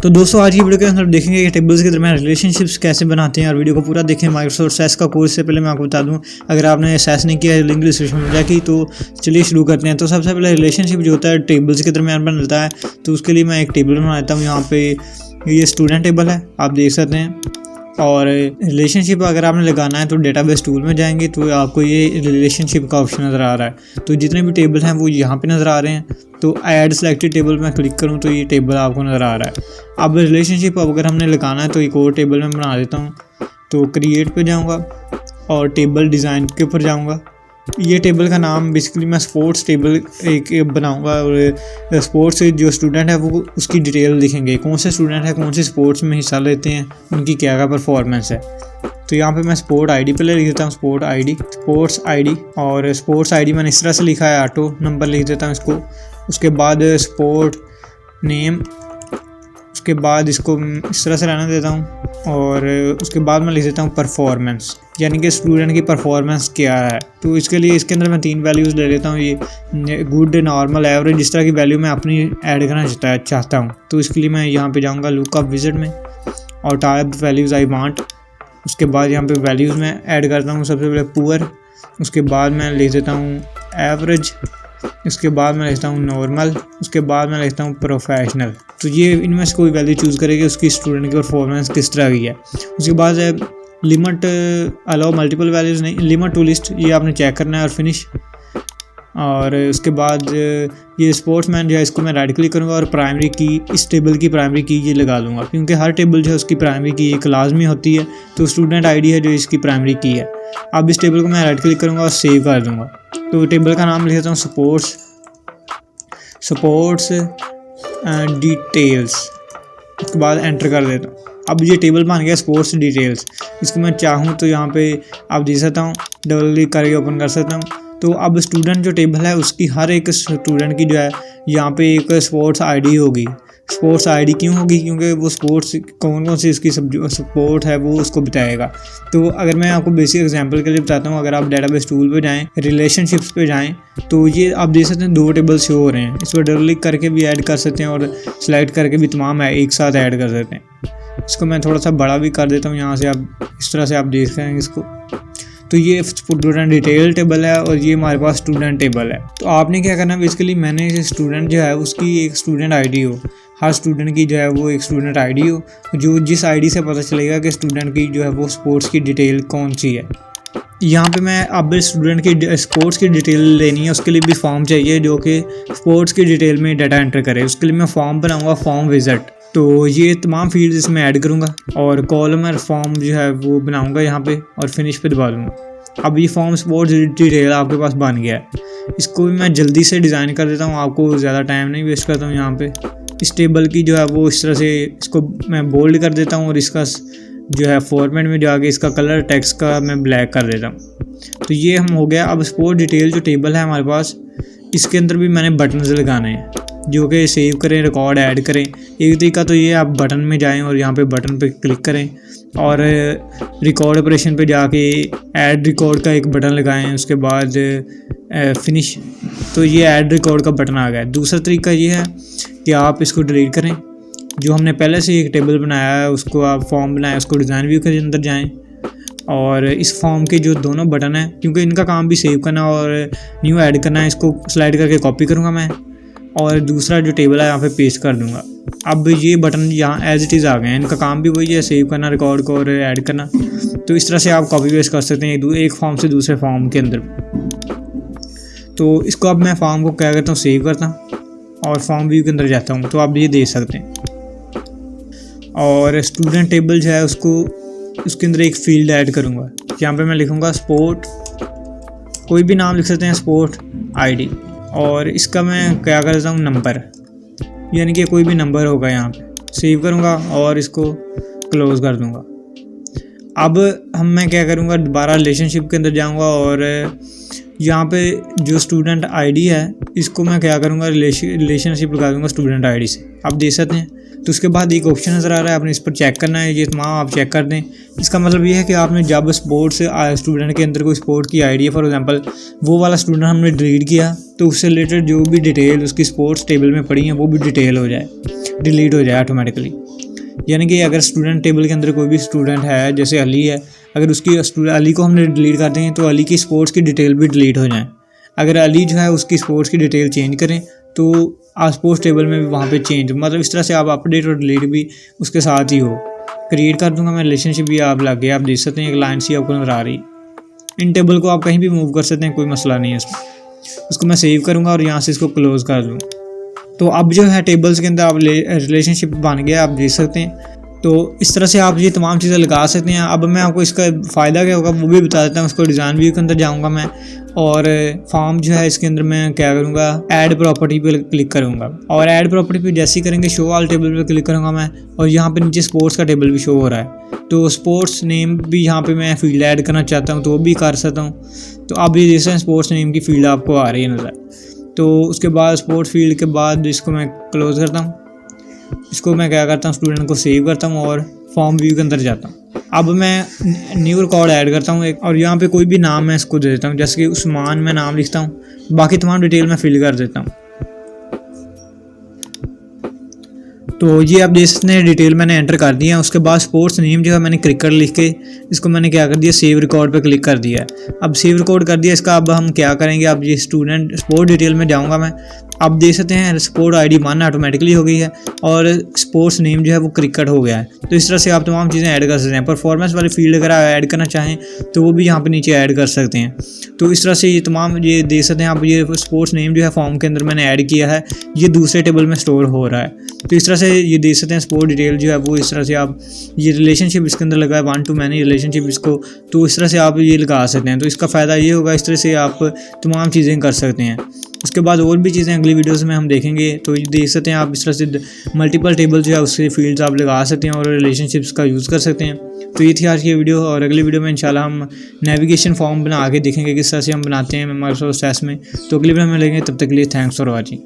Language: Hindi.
तो दोस्तों आज की वीडियो के अंदर देखेंगे कि टेबल्स के दरमियान रिलेशनशिप्स कैसे बनाते हैं और वीडियो को पूरा देखें। माइक्रोसॉफ्ट सेस का कोर्स से पहले मैं आपको बता दूं, अगर आपने सेस नहीं किया है लिंक डिस्क्रिप्शन में जाएगी। तो चलिए शुरू करते हैं। तो सबसे पहले रिलेशनशिप जो होता है टेबल्स के दरमियान बनता है, तो उसके लिए मैं एक टेबल बना लेता हूँ। यहाँ पे ये स्टूडेंट टेबल है, आप देख सकते हैं। और रिलेशनशिप अगर आपने लगाना है तो डेटाबेस टूल में जाएंगे तो आपको ये रिलेशनशिप का ऑप्शन नज़र आ रहा है। तो जितने भी टेबल हैं वो यहाँ पे नज़र आ रहे हैं। तो ऐड सेलेक्टेड टेबल में क्लिक करूँ तो ये टेबल आपको नज़र आ रहा है। अब रिलेशनशिप अगर हमने लगाना है तो एक और टेबल में बना देता हूँ। तो क्रिएट पे जाऊँगा और टेबल डिज़ाइन के ऊपर जाऊँगा। ये टेबल का नाम बेसिकली मैं स्पोर्ट्स टेबल एक बनाऊंगा। और स्पोर्ट्स से जो स्टूडेंट है वो उसकी डिटेल लिखेंगे, कौन से स्टूडेंट है, कौन से स्पोर्ट्स में हिस्सा लेते हैं, उनकी क्या परफॉर्मेंस है। तो यहाँ पे मैं स्पोर्ट आईडी पहले लिख देता हूँ, स्पोर्ट्स आईडी। और स्पोर्ट्स आईडी मैंने इस तरह से लिखा है, ऑटो नंबर लिख देता हूँ इसको। उसके बाद स्पोर्ट नेम, उसके बाद इसको इस तरह से रहने देता हूँ। और उसके बाद मैं लिख देता हूँ परफॉर्मेंस, यानी कि स्टूडेंट की परफॉर्मेंस क्या है। तो इसके लिए इसके अंदर मैं 3 वैल्यूज़ ले लेता हूँ, ये गुड, नॉर्मल, एवरेज, जिस तरह की वैल्यू मैं अपनी ऐड करना चाहता हूँ। तो इसके लिए मैं यहाँ पे जाऊँगा लुकअप विज़ार्ड में और टाइप वैल्यूज़ आई वांट। उसके बाद यहाँ पे वैल्यूज़ में ऐड करता हूँ सबसे पहले पुअर, उसके बाद मैं लिख देता हूँ एवरेज, उसके बाद मैं लिखता हूँ नॉर्मल, उसके बाद मैं लिखता हूँ प्रोफेशनल। तो ये इनमें से कोई वैल्यू चूज़ करेगी उसकी स्टूडेंट की परफॉर्मेंस किस तरह की है। उसके बाद लिमिट अलाउ मल्टीपल वैल्यूज़ नहीं, लिमिट टू लिस्ट, ये आपने चेक करना है और फिनिश। और उसके बाद ये स्पोर्ट्समैन जो है इसको मैं राइट क्लिक करूँगा और प्राइमरी की, इस टेबल की प्राइमरी की ये लगा लूँगा, क्योंकि हर टेबल जो है उसकी प्राइमरी की एक लाजमी होती है। तो स्टूडेंट आईडी है जो इसकी प्राइमरी की है। अब इस टेबल को मैं राइट क्लिक करूँगा और सेव कर दूँगा। तो टेबल का नाम लिख देता हूँ स्पोर्ट्स डिटेल्स। उसके बाद एंटर कर देता हूँ। अब ये टेबल बन गया स्पोर्ट्स डिटेल्स। इसको मैं चाहूँ तो यहाँ पे आप देख सकता हूँ, डबल क्लिक करके ओपन कर सकता हूँ। तो अब स्टूडेंट जो टेबल है उसकी हर एक स्टूडेंट की जो है यहाँ पे एक स्पोर्ट्स आईडी होगी। स्पोर्ट्स आईडी क्यों होगी? क्योंकि वो स्पोर्ट्स कौन सी इसकी स्पोर्ट है वो उसको बताएगा। तो अगर मैं आपको बेसिक एग्जांपल के लिए बताता हूँ, अगर आप डेटाबेस टूल पे जाएं, रिलेशनशिप्स पे जाएं, तो ये आप देख सकते हैं 2 टेबल शो हो रहे हैं। इस पर डबल क्लिक करके भी ऐड कर सकते हैं और सेलेक्ट करके भी तमाम एक साथ ऐड कर सकते हैं। इसको मैं थोड़ा सा बड़ा भी कर देता हूँ, यहाँ से आप इस तरह से आप देख रहे हैं इसको। तो ये स्टूडेंट डिटेल टेबल है और ये हमारे पास स्टूडेंट टेबल है। तो आपने क्या करना है, बेसिकली मैंने स्टूडेंट जो है उसकी एक स्टूडेंट आईडी हो, हर स्टूडेंट की जो है वो एक स्टूडेंट आईडी हो, जो जिस आईडी से पता चलेगा कि स्टूडेंट की जो है वो स्पोर्ट्स की डिटेल कौन सी है। यहाँ पे मैं अब स्टूडेंट की स्पोर्ट्स की डिटेल लेनी है, उसके लिए भी फॉर्म चाहिए जो कि स्पोर्ट्स की डिटेल में डाटा एंटर करे। उसके लिए मैं फॉर्म बनाऊँगा, फॉर्म विज़ार्ड। तो ये तमाम फील्ड इसमें ऐड करूँगा और कॉलम और फॉर्म जो है वो बनाऊँगा यहाँ पे और फिनिश पे दबा दूँगा। अब ये फॉर्म स्पोर्ट्स डिटेल आपके पास बन गया है। इसको भी मैं जल्दी से डिज़ाइन कर देता हूँ, आपको ज़्यादा टाइम नहीं वेस्ट करता हूँ। यहाँ पे इस टेबल की जो है वो इस तरह से इसको मैं बोल्ड कर देता हूँ और इसका जो है फॉर्मेट में जाके इसका कलर टेक्स्ट का मैं ब्लैक कर देता हूँ। तो ये हम हो गया। अब स्पोर्ट डिटेल जो टेबल है हमारे पास, इसके अंदर भी मैंने बटन्स लगाने हैं जो कि सेव करें, रिकॉर्ड ऐड करें। एक तरीका तो ये आप बटन में जाएं और यहाँ पे बटन पे क्लिक करें और रिकॉर्ड ऑपरेशन पे जाके ऐड रिकॉर्ड का एक बटन लगाएं, उसके बाद फिनिश। तो ये ऐड रिकॉर्ड का बटन आ गया। दूसरा तरीका ये है कि आप इसको डिलीट करें। जो हमने पहले से एक टेबल बनाया है उसको आप फॉर्म बनाया, उसको डिज़ाइन व्यू के अंदर जाएं और इस फॉर्म के जो दोनों बटन हैं, क्योंकि इनका काम भी सेव करना और न्यू ऐड करना है, इसको स्लाइड करके कॉपी करूँगा मैं और दूसरा जो टेबल है यहाँ पे पेस्ट कर दूँगा। अब ये बटन यहाँ एज इट इज़ आ गए हैं, इनका काम भी वही है, सेव करना, रिकॉर्ड को और ऐड करना। तो इस तरह से आप कॉपी पेस्ट कर सकते हैं एक फॉर्म से दूसरे फॉर्म के अंदर। तो इसको अब मैं फॉर्म को क्या करता हूँ, सेव करता हूँ और फॉर्म व्यू के अंदर जाता हूँ। तो आप ये देख सकते हैं। और स्टूडेंट टेबल जो है उसको उसके अंदर एक फील्ड ऐड करूँगा। यहाँ पे मैं लिखूँगा स्पोर्ट, कोई भी नाम लिख सकते हैं, स्पोर्ट आईडी। और इसका मैं क्या कर देता हूँ, नंबर, यानी कि कोई भी नंबर होगा। यहाँ पे सेव करूँगा और इसको क्लोज़ कर दूँगा। अब मैं क्या करूँगा, दोबारा रिलेशनशिप के अंदर जाऊँगा और यहाँ पे जो स्टूडेंट आईडी है इसको मैं क्या करूँगा, रिलेशनशिप लगा दूँगा स्टूडेंट आईडी से। आप देख सकते हैं तो उसके बाद एक ऑप्शन नज़र आ रहा है, आपने इस पर चेक करना है, ये तमाम आप चेक कर दें। इसका मतलब ये है कि आपने जब स्पोर्ट्स स्टूडेंट के अंदर कोई स्पोर्ट की आईडी है, फॉर एग्जांपल वो वाला स्टूडेंट हमने डिलीट किया, तो उससे रिलेटेड जो भी डिटेल उसकी स्पोर्ट्स टेबल में पड़ी हैं वो भी डिलीट हो जाए ऑटोमेटिकली। यानी कि अगर स्टूडेंट टेबल के अंदर कोई भी स्टूडेंट है, जैसे अली है, अगर उसकी अली को हमने डिलीट कर दें तो अली की स्पोर्ट्स की डिटेल भी डिलीट हो जाए। अगर अली जो है उसकी स्पोर्ट्स की डिटेल चेंज करें तो स्पोर्ट्स टेबल में भी वहाँ पे चेंज, मतलब इस तरह से आप अपडेट और डिलीट भी उसके साथ ही हो। क्रिएट कर दूंगा मैं, रिलेशनशिप भी आप लग गया, आप देख सकते हैं एक लाइन सी आपको नजर आ रही। इन टेबल को आप कहीं भी मूव कर सकते हैं, कोई मसला नहीं है इसमें। उसको मैं सेव करूँगा और यहाँ से इसको क्लोज कर दूँ। तो अब जो है टेबल्स के अंदर आप रिलेशनशिप बन गया, आप देख सकते हैं। तो इस तरह से आप ये तमाम चीज़ें लगा सकते हैं। अब मैं आपको इसका फ़ायदा क्या होगा वो भी बता देता हूँ। उसको डिज़ाइन व्यू के अंदर जाऊँगा मैं, और फॉर्म जो है इसके अंदर मैं क्या करूँगा, ऐड प्रॉपर्टी पे क्लिक करूँगा, और ऐड प्रॉपर्टी पे जैसे ही करेंगे शो ऑल टेबल पे क्लिक करूँगा मैं, और यहाँ पे नीचे स्पोर्ट्स का टेबल भी शो हो रहा है। तो स्पोर्ट्स नेम भी यहाँ पे मैं फील्ड ऐड करना चाहता हूँ तो वो भी कर सकता हूँ। तो अब ये जैसे स्पोर्ट्स नेम की फील्ड आपको आ रही है नज़र। तो उसके बाद स्पोर्ट्स फील्ड के बाद इसको मैं क्लोज करता हूँ। इसको मैं क्या करता हूँ, स्टूडेंट को सेव करता हूँ और फॉर्म व्यू के अंदर जाता हूँ। अब मैं न्यू रिकॉर्ड ऐड करता हूँ एक, और यहाँ पे कोई भी नाम मैं इसको दे देता हूँ, जैसे कि उस्मान मैं नाम लिखता हूँ, बाकी तमाम डिटेल मैं फिल कर देता हूँ। तो ये आप देख सकते हैं डिटेल मैंने एंटर कर दिया है। उसके बाद स्पोर्ट्स नेम जो है मैंने क्रिकेट लिख के इसको मैंने क्या कर दिया, सेव रिकॉर्ड पे क्लिक कर दिया है। अब सेव रिकॉर्ड कर दिया इसका। अब हम क्या करेंगे, अब ये स्टूडेंट स्पोर्ट डिटेल में जाऊंगा मैं। आप देख सकते हैं स्पोर्ट आईडी 1 ऑटोमेटिकली हो गई है और स्पोर्ट्स नेम जो है वो क्रिकेट हो गया है। तो इस तरह से आप तमाम चीज़ें ऐड कर सकते हैं। परफॉर्मेंस वाली फील्ड अगर आप ऐड करना चाहें तो वो भी यहाँ पे नीचे ऐड कर सकते हैं। तो इस तरह से ये तमाम ये देख सकते हैं आप, ये स्पोर्ट्स नेम जो है फॉर्म के अंदर मैंने ऐड किया है, ये दूसरे टेबल में स्टोर हो रहा है। तो इस तरह से ये देख सकते हैं स्पोर्ट डिटेल जो है वो इस तरह से आप, ये रिलेशनशिप इसके अंदर लगा है 1 to many रिलेशनशिप इसको, तो इस तरह से आप ये लगा सकते हैं। तो इसका फ़ायदा ये होगा, इस तरह से आप तमाम चीज़ें कर सकते हैं। उसके बाद और भी चीज़ें अगली वीडियोस में हम देखेंगे। तो ये देख सकते हैं आप, इस तरह से मल्टीपल टेबल जो है उसके फील्ड्स आप लगा सकते हैं और रिलेशनशिप्स का यूज़ कर सकते हैं। तो ये थी आज की वीडियो, और अगली वीडियो में इंशाल्लाह हम नेविगेशन फॉर्म बना के देखेंगे किस तरह से हम बनाते हैं माइक्रोसॉफ्ट एक्सेस में। तो अगली वीडियो में लेंगे, तब तक के लिए थैंक्स फॉर वॉचिंग।